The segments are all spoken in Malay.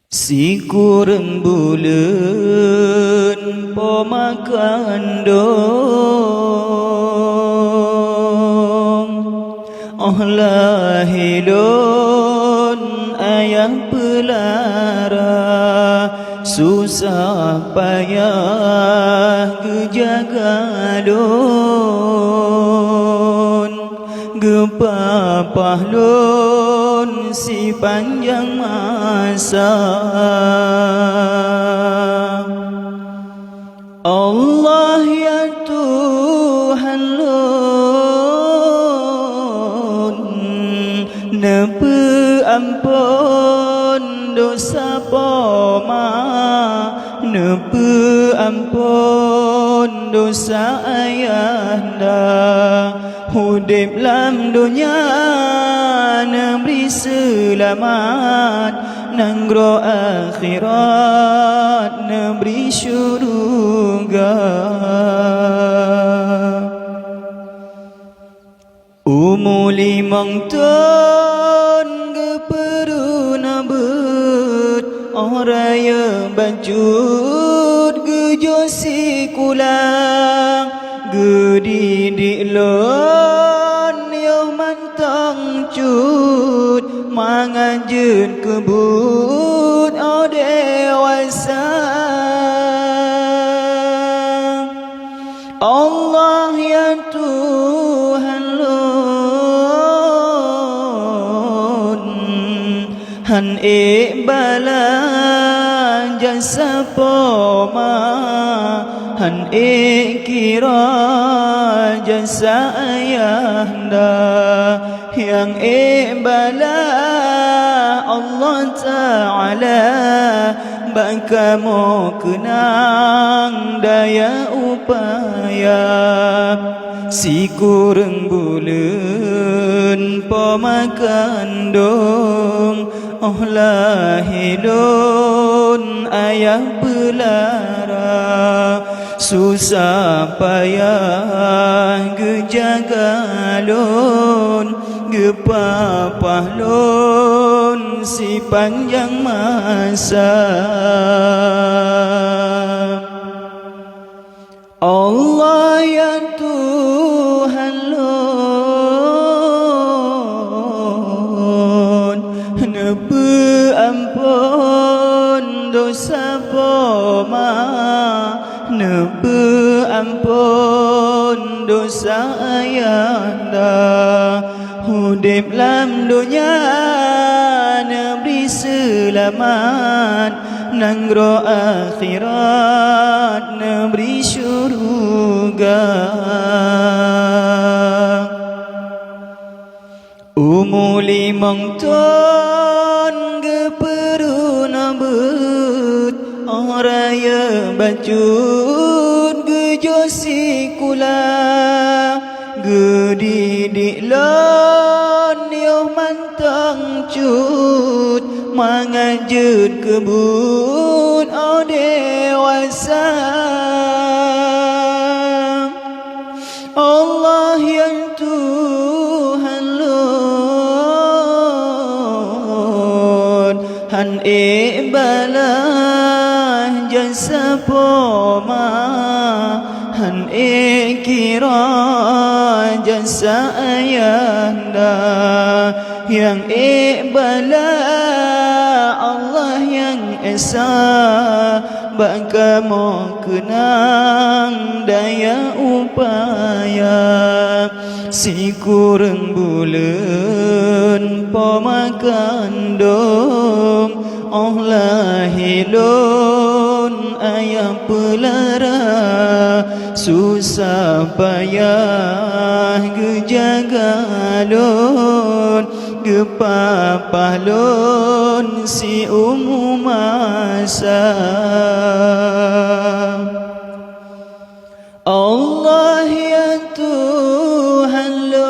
Siku rembulan pemakan dong lahilun ayah pelara susah payah gejagalun gepapahlun si panjang masa Allah ya Tuhan lun nepe ampun dosa poma nepe ampun dosa ayahanda hudib lam dunia neberi selamat nanggro akhirat neberi syurga umuli mangton geperu nabut oraya bajut gejosi kulang gedidik lon yoh mantang cut mangajut kebut o dewasa Allah ya Tuhan lon han bala jasa poma han kira jasa ayahanda yang bala Allah Ta'ala baka mau kenang daya upaya si kurang bulan pemakan dong lahilun ayah pelara susah payah gejagalun gepapahlun si panjang masa Allah ya Tuhan lun nepe ampun dosa poma nepe ampun dosa ayahanda hudib lam dunia neberi selamat nanggro akhirat neberi syurga umuli mangton geperu nabut oraya bajut gejosi kula gedidik lon yoh mantang cut mangajut kebut o dewasa Allah yang Tuhan lun han bala jasa poma han kira jasa ayahanda yang bala Allah yang esa baka mau kenang daya upaya si kurang bulan pemakan dong lahilun ayah pelara susah payah gejagalun gepapahlun si masa Allah ya Tuhan lun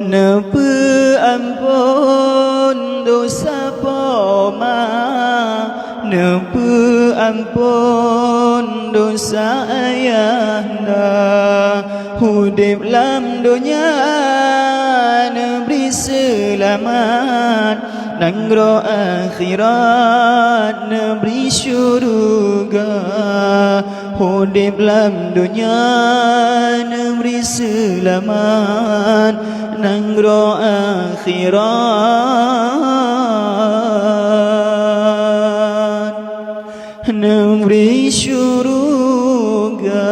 nepe ampun dosa poma nepe ampun dosa ayahanda hudib lam dunia selamat Nangro akhirat Negeri syurga Hudib lam dunia Negeri selamat Nangro akhirat Negeri syurga